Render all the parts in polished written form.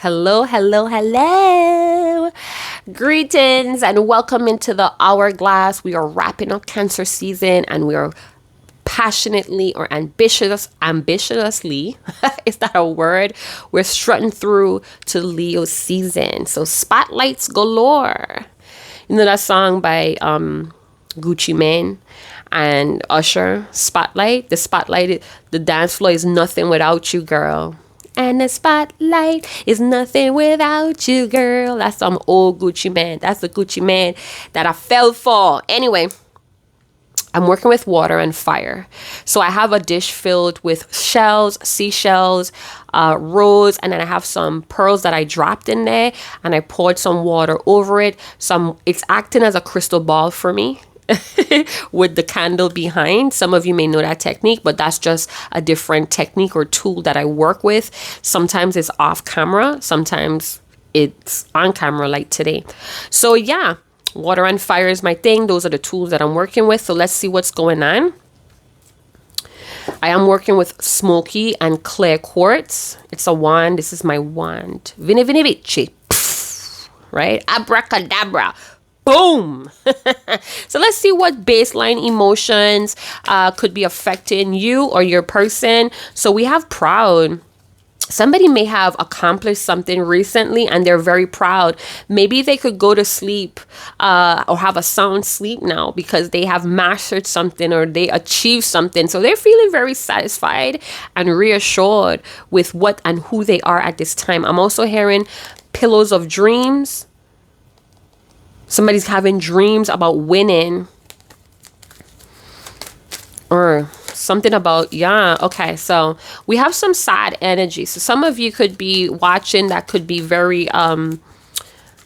Hello, hello, hello. Greetings and welcome into the hourglass. We are wrapping up Cancer season and we are passionately or ambitiously, is that a word? We're strutting through to Leo season. So spotlights galore. You know that song by Gucci Mane and Usher, Spotlight? The dance floor is nothing without you, girl. And the spotlight is nothing without you, girl. That's some old Gucci Mane. That's the Gucci Mane that I fell for. Anyway, I'm working with water and fire. So I have a dish filled with shells, seashells, rose, and then I have some pearls that I dropped in there and I poured some water over it. It's acting as a crystal ball for me. With the candle behind. Some of you may know that technique, but that's just a different technique or tool that I work with. Sometimes it's off camera, sometimes it's on camera like today. So yeah, water and fire is my thing. Those are the tools that I'm working with. So let's see what's going on. I am working with smoky and clear quartz. It's a wand. This is my wand. Vini vini vici. Right? Abracadabra. Boom. So let's see what baseline emotions could be affecting you or your person. So we have proud. Somebody may have accomplished something recently and they're very proud. Maybe they could go to sleep or have a sound sleep now because they have mastered something or they achieved something. So they're feeling very satisfied and reassured with what and who they are at this time. I'm also hearing pillows of dreams. Somebody's having dreams about winning or something about, yeah. Okay. So we have some sad energy. So some of you could be watching that could be very,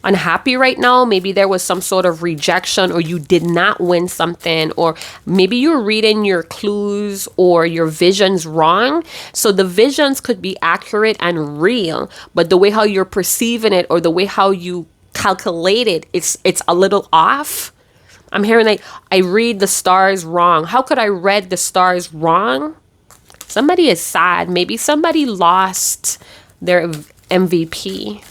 unhappy right now. Maybe there was some sort of rejection or you did not win something, or maybe you're reading your clues or your visions wrong. So the visions could be accurate and real, but the way how you're perceiving it or the way how you calculated, it's a little off. I'm hearing like I read the stars wrong. How could I read the stars wrong? Somebody is sad. Maybe somebody lost their MVP.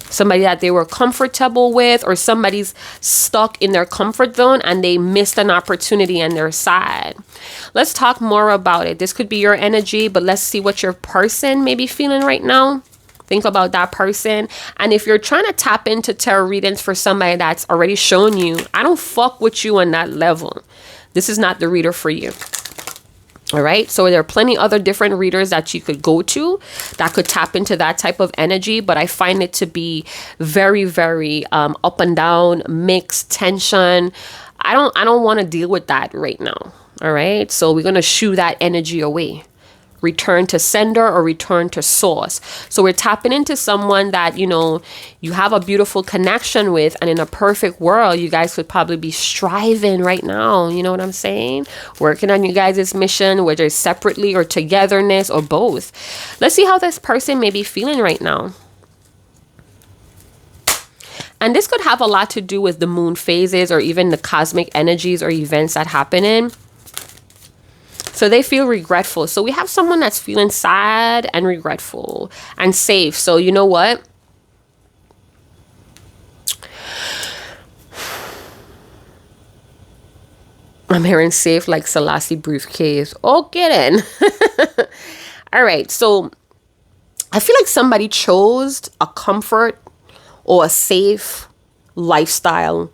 Somebody that they were comfortable with, or somebody's stuck in their comfort zone and they missed an opportunity and they're sad. Let's talk more about it. This could be your energy, but let's see what your person may be feeling right now. Think about that person. And if you're trying to tap into tarot readings for somebody that's already shown you, I don't fuck with you on that level. This is not the reader for you. All right. So there are plenty other different readers that you could go to that could tap into that type of energy. But I find it to be very, very up and down, mixed, tension. I don't want to deal with that right now. All right. So we're going to shoo that energy away. Return to sender or return to source. So we're tapping into someone that, you have a beautiful connection with, and in a perfect world, you guys could probably be striving right now. You know what I'm saying? Working on you guys' mission, whether it's separately or togetherness or both. Let's see how this person may be feeling right now. And this could have a lot to do with the moon phases or even the cosmic energies or events that happen in. So they feel regretful. So we have someone that's feeling sad and regretful and safe. So you know what? I'm hearing safe like Selassie briefcase. Oh, get in. All right. So I feel like somebody chose a comfort or a safe lifestyle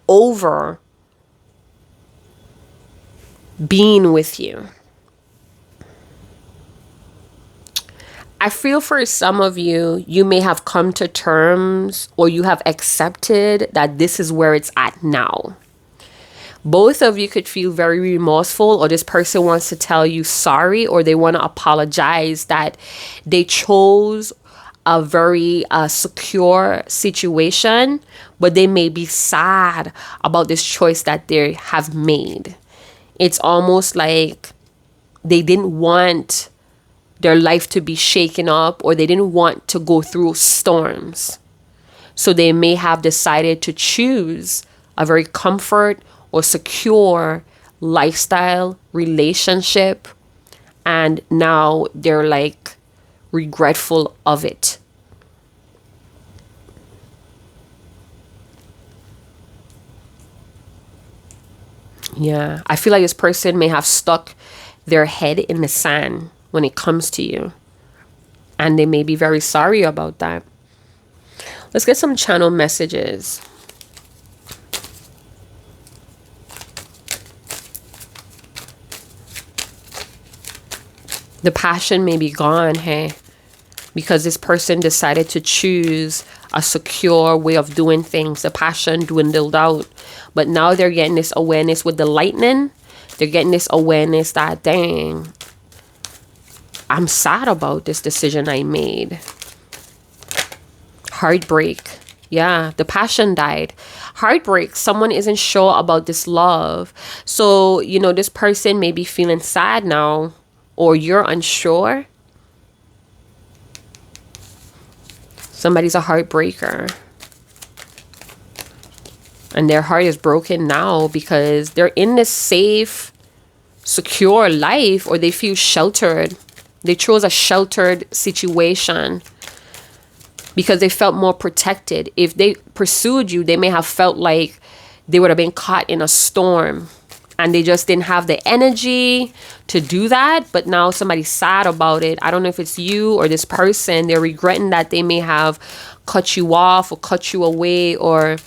over being with you. I feel for some of you, you may have come to terms or you have accepted that this is where it's at now. Both of you could feel very remorseful, or this person wants to tell you sorry, or they want to apologize that they chose a very secure situation, but they may be sad about this choice that they have made. It's almost like they didn't want their life to be shaken up, or they didn't want to go through storms. So they may have decided to choose a very comfort or secure lifestyle, relationship. And now they're like regretful of it. Yeah, I feel like this person may have stuck their head in the sand when it comes to you. And they may be very sorry about that. Let's get some channel messages. The passion may be gone, hey, because this person decided to choose a secure way of doing things. The passion dwindled out. But now they're getting this awareness with the lightning. They're getting this awareness that, dang, I'm sad about this decision I made. Heartbreak. Yeah, the passion died. Heartbreak. Someone isn't sure about this love. So, you know, this person may be feeling sad now, or you're unsure. Somebody's a heartbreaker. And their heart is broken now because they're in this safe, secure life, or they feel sheltered. They chose a sheltered situation because they felt more protected. If they pursued you, they may have felt like they would have been caught in a storm and they just didn't have the energy to do that. But now somebody's sad about it. I don't know if it's you or this person. They're regretting that they may have cut you off or cut you away. Or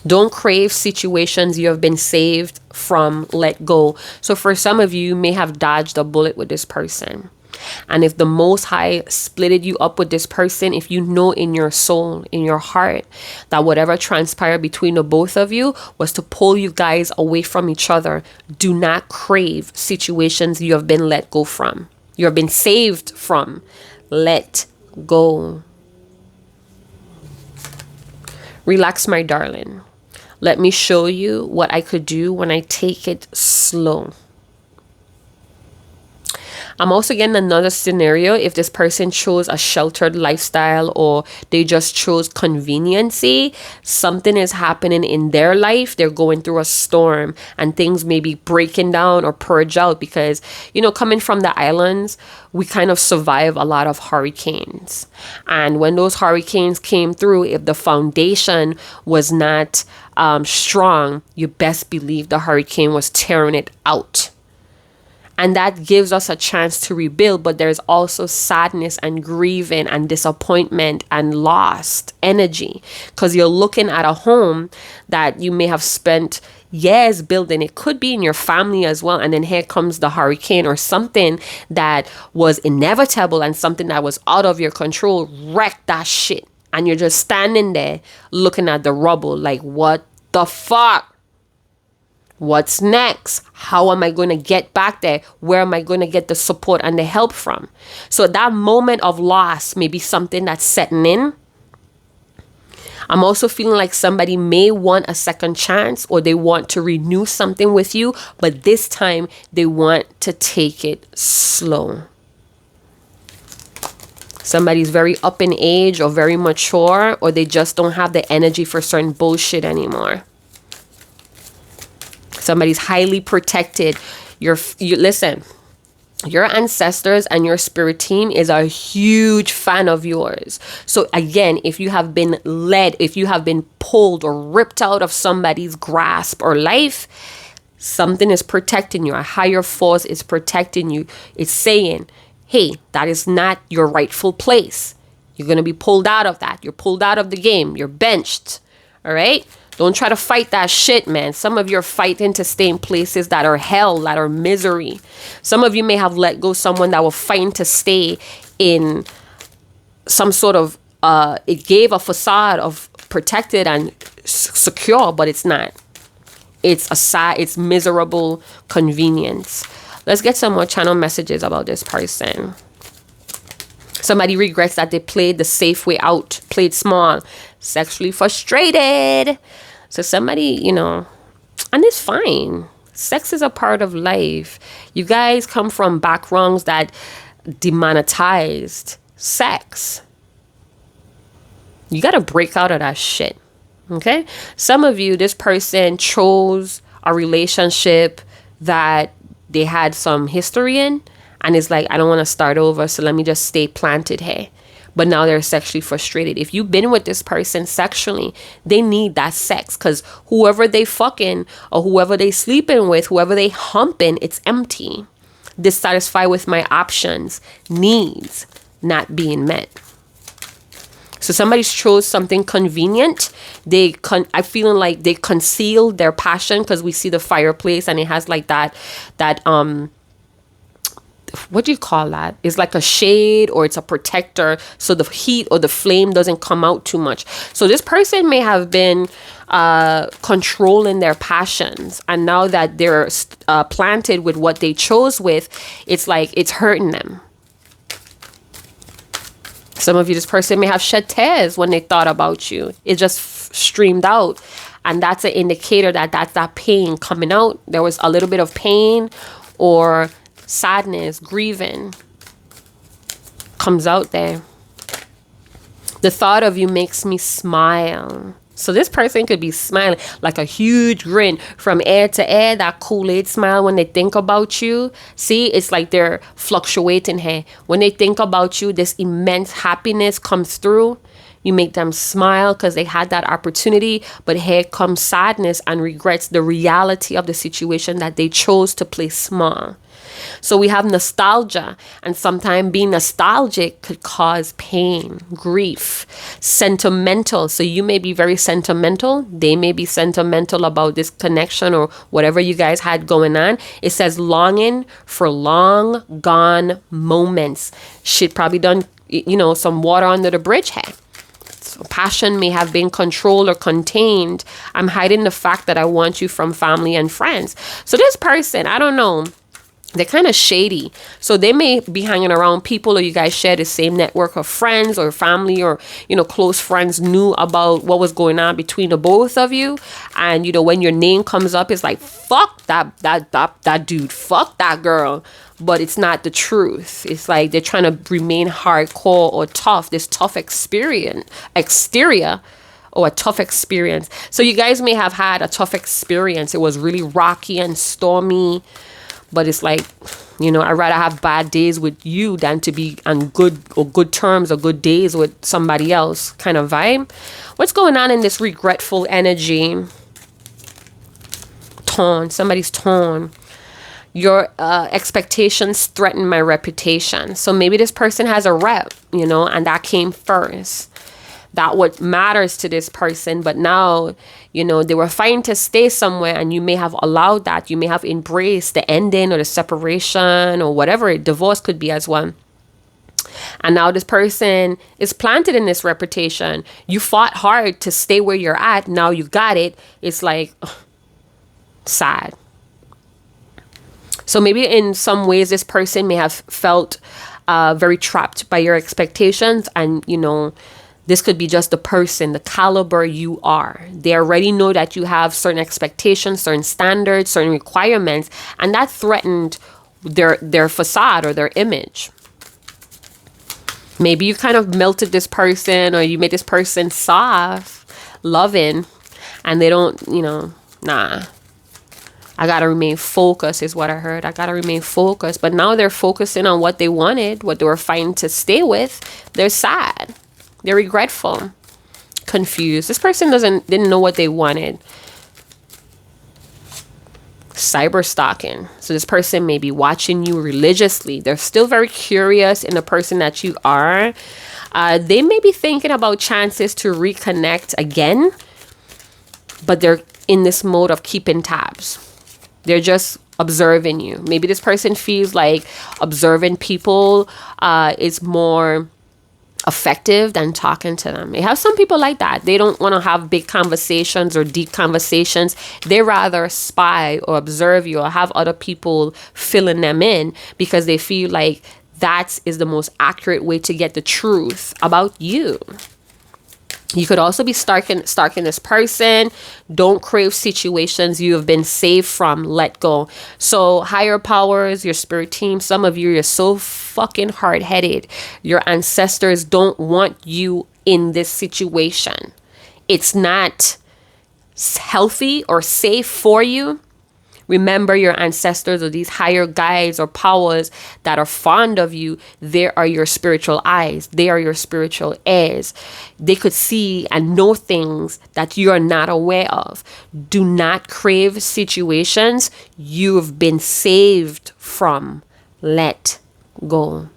don't crave situations you have been saved from. Let go. So for some of you, you may have dodged a bullet with this person. And if the Most High splitted you up with this person, if you know in your soul, in your heart, that whatever transpired between the both of you was to pull you guys away from each other, do not crave situations you have been let go from. You have been saved from. Let go. Relax, my darling. Let me show you what I could do when I take it slow. I'm also getting another scenario if this person chose a sheltered lifestyle or they just chose conveniency. Something is happening in their life. They're going through a storm and things may be breaking down or purge out because, you know, coming from the islands, we kind of survive a lot of hurricanes. And when those hurricanes came through, if the foundation was not strong, you best believe the hurricane was tearing it out. And that gives us a chance to rebuild. But there's also sadness and grieving and disappointment and lost energy. Because you're looking at a home that you may have spent years building. It could be in your family as well. And then here comes the hurricane or something that was inevitable and something that was out of your control. Wreck that shit. And you're just standing there looking at the rubble like, what the fuck? What's next? How am I going to get back there? Where am I going to get the support and the help from? So that moment of loss may be something that's setting in. I'm also feeling like somebody may want a second chance or they want to renew something with you, but this time they want to take it slow. Somebody's very up in age or very mature, or they just don't have the energy for certain bullshit anymore. Somebody's highly protected. Listen, your ancestors and your spirit team is a huge fan of yours. So again, if you have been led, if you have been pulled or ripped out of somebody's grasp or life, something is protecting you. A higher force is protecting you. It's saying, hey, that is not your rightful place. You're going to be pulled out of that. You're pulled out of the game. You're benched. All right? Don't try to fight that shit, man. Some of you are fighting to stay in places that are hell, that are misery. Some of you may have let go someone that was fighting to stay in some sort of, it gave a facade of protected and secure, but it's not. It's miserable convenience. Let's get some more channel messages about this person. Somebody regrets that they played the safe way out, played small, sexually frustrated. So somebody, you know, and it's fine. Sex is a part of life. You guys come from backgrounds that demonetized sex. You got to break out of that shit. Okay? Some of you, this person chose a relationship that they had some history in, and it's like, I don't want to start over, so let me just stay planted here. But now they're sexually frustrated. If you've been with this person sexually, they need that sex, because whoever they fucking or whoever they sleeping with, whoever they humping, it's empty. Dissatisfied with my options, needs not being met. So somebody chose something convenient. I feeling like they concealed their passion, because we see the fireplace and it has like that what do you call that? It's like a shade, or it's a protector, so the heat or the flame doesn't come out too much. So this person may have been controlling their passions, and now that they're planted with what they chose with, it's like it's hurting them. Some of you, this person may have shed tears when they thought about you. It just streamed out, and that's an indicator that that's that pain coming out. There was a little bit of pain or sadness, grieving comes out there. The thought of you makes me smile. So this person could be smiling like a huge grin from ear to ear, that Kool-Aid smile when they think about you. See, it's like they're fluctuating here. When they think about you, this immense happiness comes through. You make them smile because they had that opportunity, but here comes sadness and regrets, the reality of the situation that they chose to play small. So we have nostalgia, and sometimes being nostalgic could cause pain, grief, sentimental. So you may be very sentimental. They may be sentimental about this connection or whatever you guys had going on. It says longing for long gone moments. Shit probably done, some water under the bridge here. So passion may have been controlled or contained. I'm hiding the fact that I want you from family and friends. So this person, I don't know, they're kind of shady. So they may be hanging around people, or you guys share the same network of friends or family, or, close friends knew about what was going on between the both of you. And, when your name comes up, it's like, fuck that dude, fuck that girl. But it's not the truth. It's like they're trying to remain hardcore or tough, this tough exterior, or a tough experience. So you guys may have had a tough experience. It was really rocky and stormy. But it's like, I'd rather have bad days with you than to be on good terms or good days with somebody else kind of vibe. What's going on in this regretful energy? Somebody's torn. Your expectations threaten my reputation. So maybe this person has a rep, and that came first. That what matters to this person. But now, they were fighting to stay somewhere, and you may have allowed that. You may have embraced the ending or the separation or whatever. Divorce could be as well. And now this person is planted in this reputation. You fought hard to stay where you're at. Now you got it. It's like sad. So maybe in some ways this person may have felt very trapped by your expectations, and this could be just the person, the caliber you are. They already know that you have certain expectations, certain standards, certain requirements, and that threatened their facade or their image. Maybe you kind of melted this person, or you made this person soft, loving, and they don't, nah. I gotta remain focused is what I heard. I gotta remain focused. But now they're focusing on what they wanted, what they were fighting to stay with. They're sad. They're regretful, confused. This person didn't know what they wanted. Cyber stalking. So this person may be watching you religiously. They're still very curious in the person that you are. They may be thinking about chances to reconnect again, but they're in this mode of keeping tabs. They're just observing you. Maybe this person feels like observing people is more effective than talking to them. You have some people like that. They don't want to have big conversations or deep conversations. They rather spy or observe you or have other people filling them in, because they feel like that is the most accurate way to get the truth about you. You could also be stalking this person. Don't crave situations you have been saved from. Let go. So higher powers, your spirit team, some of you, you're so fucking hard-headed. Your ancestors don't want you in this situation. It's not healthy or safe for you. Remember your ancestors or these higher guides or powers that are fond of you. They are your spiritual eyes. They are your spiritual ears. They could see and know things that you are not aware of. Do not crave situations you've been saved from. Let go.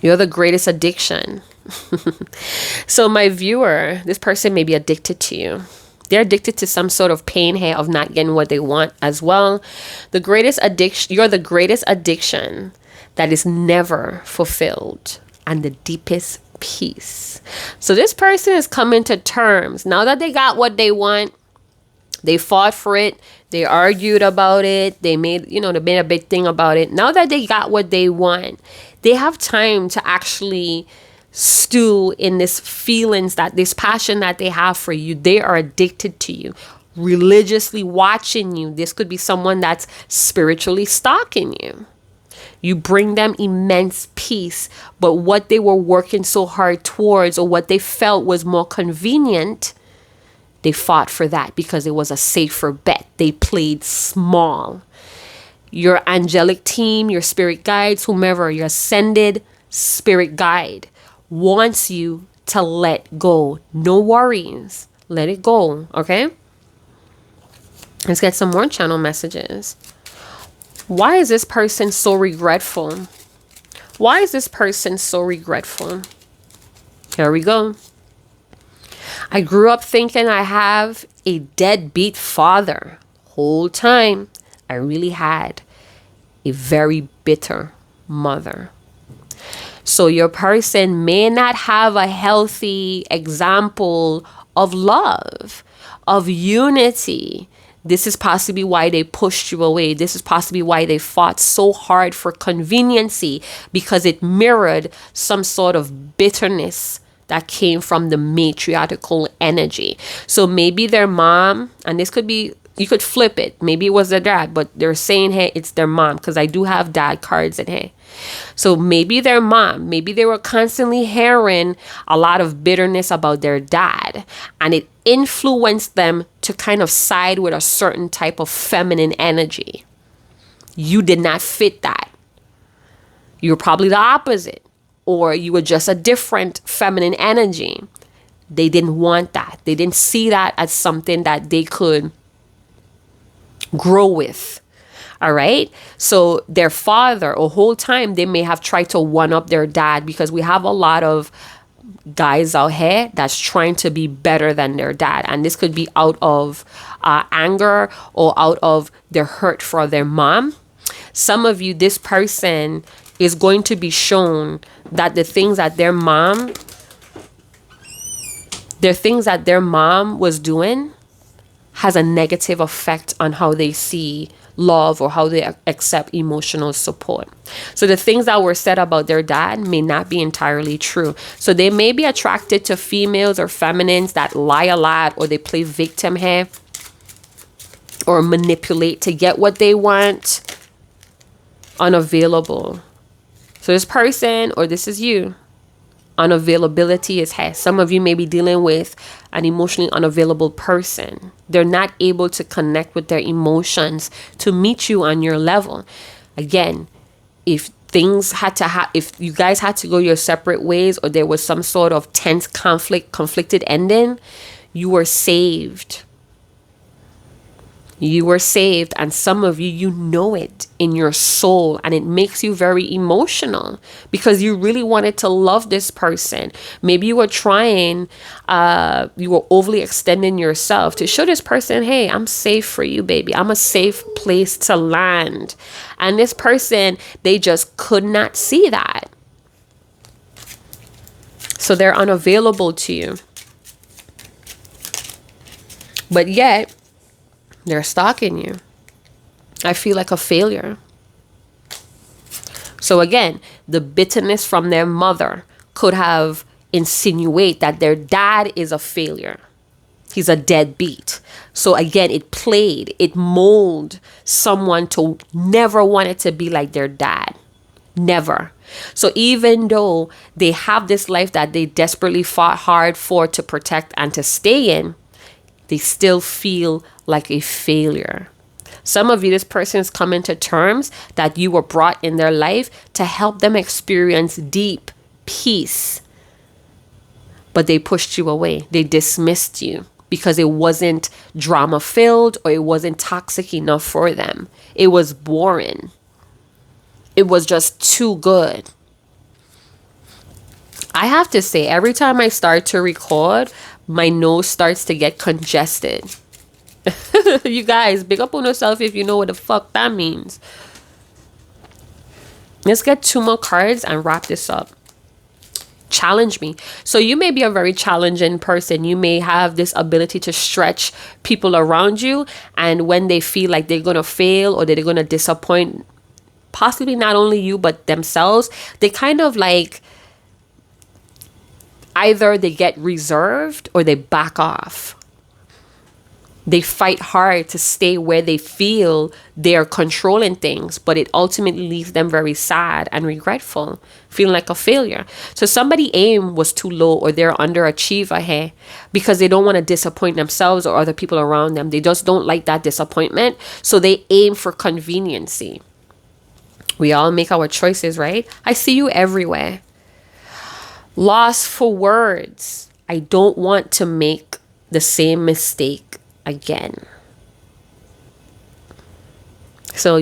You're the greatest addiction. So my viewer, this person may be addicted to you. They're addicted to some sort of pain here of not getting what they want as well. The greatest addiction, you're the greatest addiction that is never fulfilled and the deepest peace. So this person is coming to terms. Now that they got what they want, they fought for it. They argued about it. They made a big thing about it. Now that they got what they want, they have time to actually stew in this feelings, that this passion that they have for you. They are addicted to you, religiously watching you. This could be someone that's spiritually stalking you. You bring them immense peace, but what they were working so hard towards, or what they felt was more convenient, they fought for that because it was a safer bet. They played small. Your angelic team, your spirit guides, whomever, your ascended spirit guide wants you to let go. No worries. Let it go, okay? Let's get some more channel messages. Why is this person so regretful? Why is this person so regretful? Here we go. I grew up thinking I have a deadbeat father. Whole time, I really had a very bitter mother. So your person may not have a healthy example of love, of unity. This is possibly why they pushed you away. This is possibly why they fought so hard for conveniency, because it mirrored some sort of bitterness that came from the matriarchal energy. So maybe their mom, and this could be, you could flip it. Maybe it was their dad, but they're saying, hey, it's their mom, because I do have dad cards in here. So maybe their mom, maybe they were constantly hearing a lot of bitterness about their dad, and it influenced them to kind of side with a certain type of feminine energy. You did not fit that. You were probably the opposite, or you were just a different feminine energy. They didn't want that. They didn't see that as something that they could grow with. All right. So their father, a whole time, they may have tried to one up their dad, because we have a lot of guys out here that's trying to be better than their dad. And this could be out of anger or out of their hurt for their mom. Some of you, this person is going to be shown that the things that their mom was doing has a negative effect on how they see love or how they accept emotional support. So the things that were said about their dad may not be entirely true. So they may be attracted to females or feminines that lie a lot, or they play victim here, or manipulate to get what they want. Unavailable. So this person, or this is you, unavailability is here. Some of you may be dealing with an emotionally unavailable person. They're not able to connect with their emotions to meet you on your level. Again, if things had to if you guys had to go your separate ways, or there was some sort of tense conflicted ending, you were saved. You were saved, and some of you know it in your soul, and it makes you very emotional because you really wanted to love this person. Maybe you were trying, you were overly extending yourself to show this person, hey, I'm safe for you, baby. I'm a safe place to land. And this person, they just could not see that. So they're unavailable to you. But yet, they're stalking you. I feel like a failure. So again, the bitterness from their mother could have insinuated that their dad is a failure. He's a deadbeat. So again, it molded someone to never want it to be like their dad. Never. So even though they have this life that they desperately fought hard for to protect and to stay in, they still feel like a failure. Some of you, this person is coming to terms that you were brought in their life to help them experience deep peace. But they pushed you away. They dismissed you because it wasn't drama filled or it wasn't toxic enough for them. It was boring. It was just too good. I have to say, every time I start to record, my nose starts to get congested. You guys, big up on yourself if you know what the fuck that means. Let's get 2 more cards and wrap this up. Challenge me. So you may be a very challenging person. You may have this ability to stretch people around you, and when they feel like they're going to fail or they're going to disappoint possibly not only you but themselves, they kind of like either they get reserved or they back off. They fight hard to stay where they feel they're controlling things, but it ultimately leaves them very sad and regretful, feeling like a failure. So somebody's aim was too low or they're underachiever here because they don't want to disappoint themselves or other people around them. They just don't like that disappointment. So they aim for conveniency. We all make our choices, right? I see you everywhere. Loss for words. I don't want to make the same mistake again. So,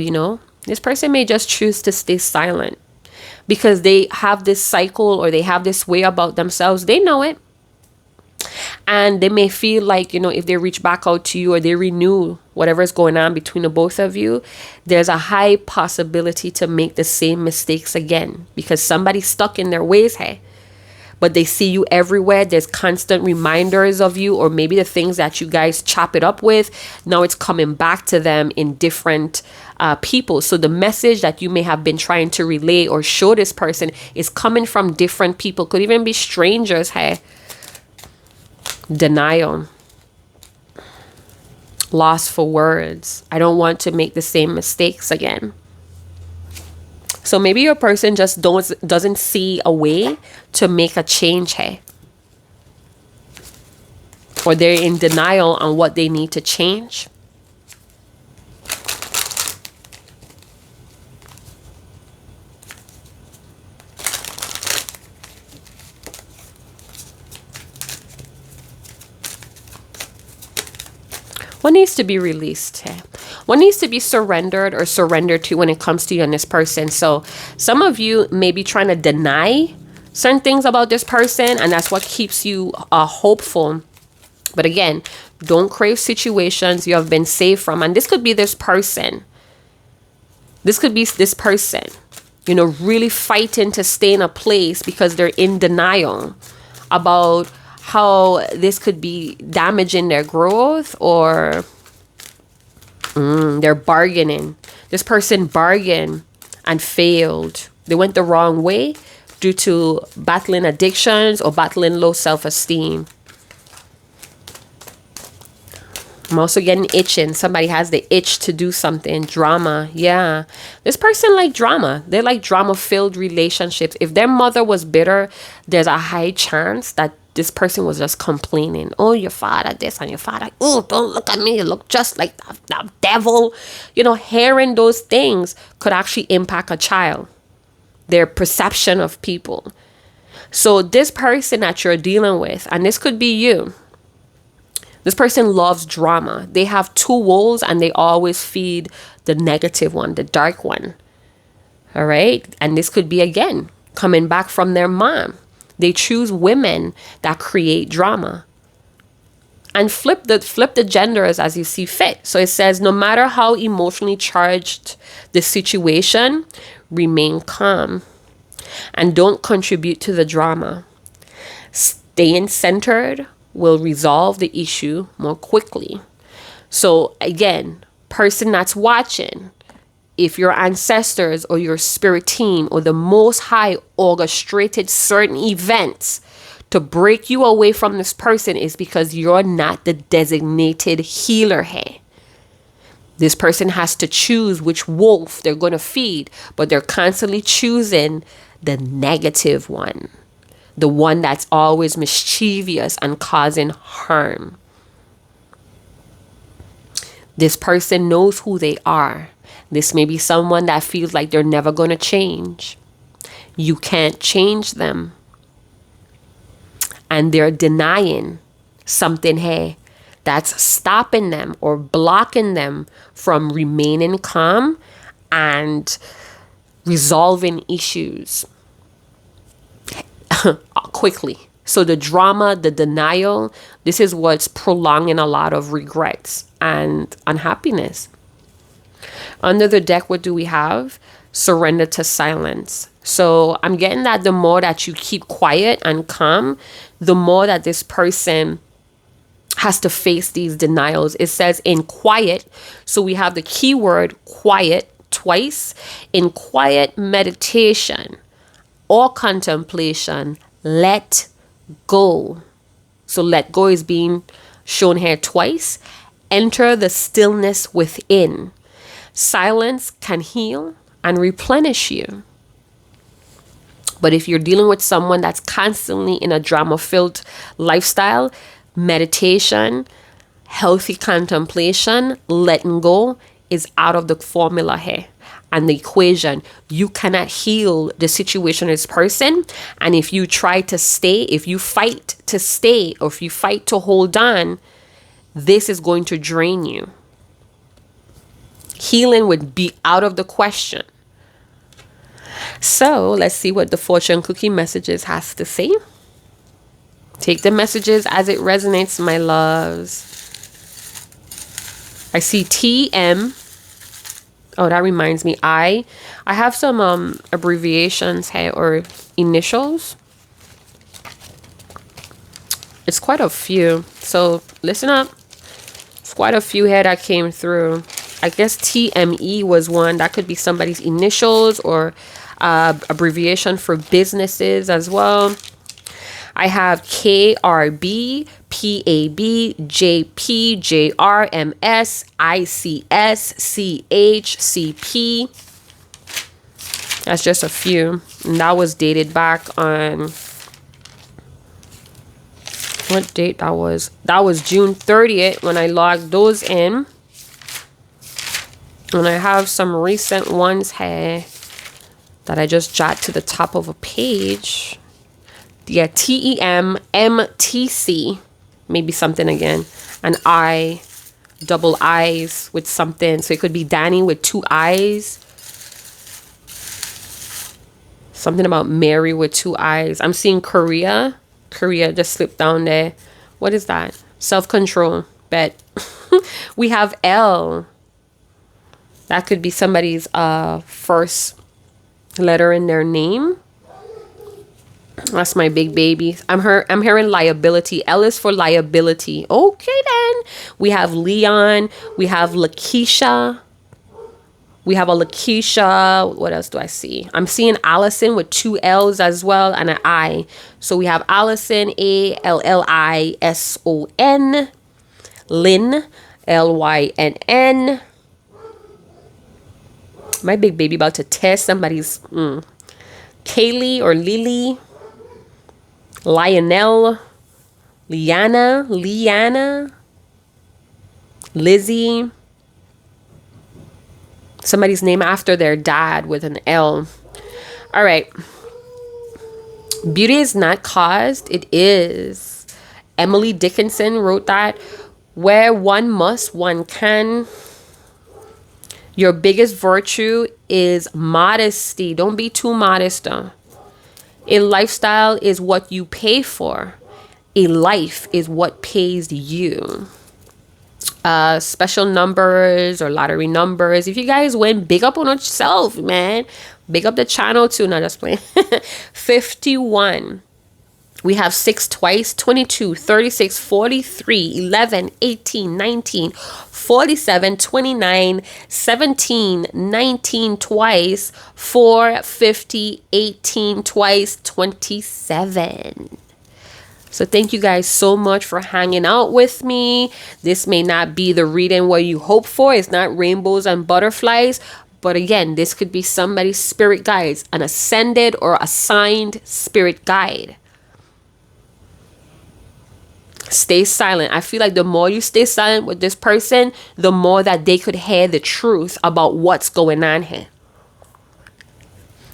this person may just choose to stay silent because they have this cycle or they have this way about themselves. They know it. And they may feel like, if they reach back out to you or they renew whatever is going on between the both of you, there's a high possibility to make the same mistakes again because somebody's stuck in their ways here. But they see you everywhere. There's constant reminders of you, or maybe the things that you guys chop it up with, now it's coming back to them in different people. So the message that you may have been trying to relay or show this person is coming from different people. Could even be strangers. Hey, denial. Loss for words. I don't want to make the same mistakes again. So maybe your person just doesn't see a way to make a change here. Or they're in denial on what they need to change. What needs to be released here? What needs to be surrendered or surrendered to when it comes to you and this person? So some of you may be trying to deny certain things about this person, and that's what keeps you hopeful. But again, don't crave situations you have been saved from. And this could be this person. This could be this person, really fighting to stay in a place because they're in denial about how this could be damaging their growth, or they're bargaining. This person bargained and failed. They went the wrong way due to battling addictions or battling low self-esteem. I'm also getting itching. Somebody has the itch to do something. Drama. Yeah. This person like drama. They like drama-filled relationships. If their mother was bitter, there's a high chance that this person was just complaining. Oh, your father this and your father. Oh, don't look at me. You look just like that devil. Hearing those things could actually impact a child. Their perception of people. So this person that you're dealing with, and this could be you. This person loves drama. They have 2 wolves and they always feed the negative one, the dark one. All right. And this could be, again, coming back from their mom. They choose women that create drama. And flip the genders as you see fit. So it says, no matter how emotionally charged the situation, remain calm and don't contribute to the drama. Staying centered will resolve the issue more quickly. So again, person that's watching, if your ancestors or your spirit team or the Most High orchestrated certain events to break you away from this person, is because you're not the designated healer here. This person has to choose which wolf they're going to feed, but they're constantly choosing the negative one. The one that's always mischievous and causing harm. This person knows who they are. This may be someone that feels like they're never going to change. You can't change them. And they're denying something here that's stopping them or blocking them from remaining calm and resolving issues quickly. So the drama, the denial, this is what's prolonging a lot of regrets and unhappiness. Under the deck, what do we have? Surrender to silence. So I'm getting that the more that you keep quiet and calm, the more that this person has to face these denials. It says in quiet. So we have the keyword quiet twice. In quiet meditation or contemplation, let go. So let go is being shown here twice. Enter the stillness within. Silence can heal and replenish you. But if you're dealing with someone that's constantly in a drama-filled lifestyle, meditation, healthy contemplation, letting go is out of the formula here and the equation. You cannot heal the situation as person. And if you try to stay, if you fight to stay, or if you fight to hold on, this is going to drain you. Healing would be out of the question. So let's see what the fortune cookie messages has to say. Take the messages as it resonates, my loves. I see TM. Oh, that reminds me. I have some abbreviations here or initials. It's quite a few. So listen up. It's quite a few here that came through. I guess TME was one. That could be somebody's initials or abbreviation for businesses as well. I have KRB, PAB, JP, JRMS, ICS, CH, CP. That's just a few. And that was dated back on... what date that was? That was June 30th when I logged those in. And I have some recent ones here that I just jot to the top of a page. Yeah, TEM, MTC, maybe something again. And I, double I's with something. So it could be Danny with 2 I's. Something about Mary with 2 I's. I'm seeing Korea. Korea just slipped down there. What is that? Self-control. Bet. We have L. That could be somebody's first letter in their name. That's my big baby. I'm hearing liability. L is for liability. Okay then. We have Leon. We have Lakeisha. We have a Lakeisha. What else do I see? I'm seeing Allison with 2 L's as well and an I. So we have Allison, ALLISON. Lynn, LYNN. My big baby about to test somebody's Kaylee or Lily. Lionel. Liana. Lizzie. Somebody's name after their dad with an L. All right. Beauty is not caused. It is. Emily Dickinson wrote that. Where one must, one can. Your biggest virtue is modesty. Don't be too modest, though. A lifestyle is what you pay for. A life is what pays you. Special numbers or lottery numbers. If you guys win, big up on yourself, man. Big up the channel too. Not just playing. 51. We have 6 twice. 22, 36, 43, 11, 18, 19, 47, 29, 17, 19 twice, 4, 50, 18 twice, 27. So thank you guys so much for hanging out with me. This may not be the reading what you hope for. It's not rainbows and butterflies. But again, this could be somebody's spirit guides, an ascended or assigned spirit guide. Stay silent. I feel like the more you stay silent with this person, the more that they could hear the truth about what's going on here.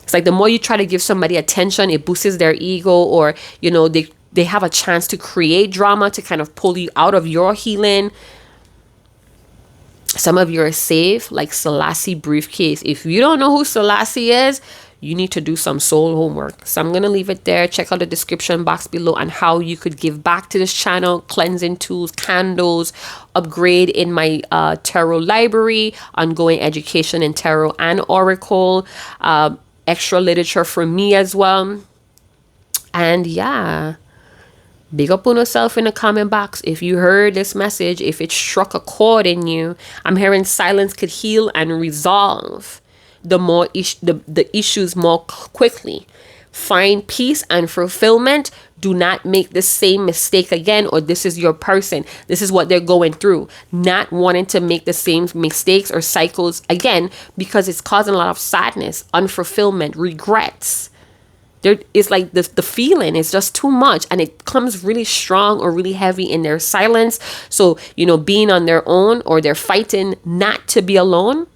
It's like the more you try to give somebody attention, it boosts their ego, or, you know, they have a chance to create drama to kind of pull you out of your healing. Some of you are safe, like Selassie briefcase. If you don't know who Selassie is, you need to do some soul homework. So I'm going to leave it there. Check out the description box below on how you could give back to this channel, cleansing tools, candles, upgrade in my tarot library, ongoing education in tarot and oracle, extra literature for me as well. And yeah, big up on yourself in the comment box. If you heard this message, if it struck a chord in you, I'm hearing silence could heal and resolve the issues more quickly. Find peace and fulfillment. Do not make the same mistake again, or this is your person. This is what they're going through. Not wanting to make the same mistakes or cycles again, because it's causing a lot of sadness, unfulfillment, regrets. There is like the feeling is just too much, and it comes really strong or really heavy in their silence. So, you know, being on their own, or they're fighting not to be alone.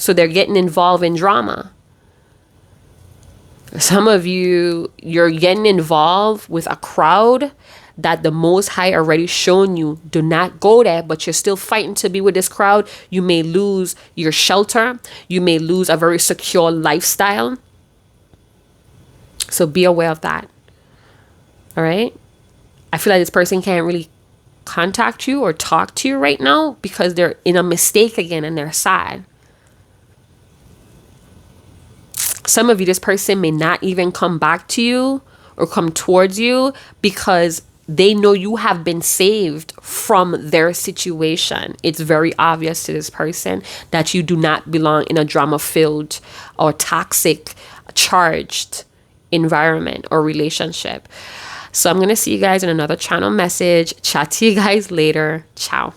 So they're getting involved in drama. Some of you, you're getting involved with a crowd that the Most High already shown you, do not go there, but you're still fighting to be with this crowd. You may lose your shelter. You may lose a very secure lifestyle. So be aware of that. All right. I feel like this person can't really contact you or talk to you right now because they're in a mistake again and they're sad. Some of you, this person may not even come back to you or come towards you because they know you have been saved from their situation. It's very obvious to this person that you do not belong in a drama-filled or toxic, charged environment or relationship. So I'm going to see you guys in another channel message. Chat to you guys later. Ciao.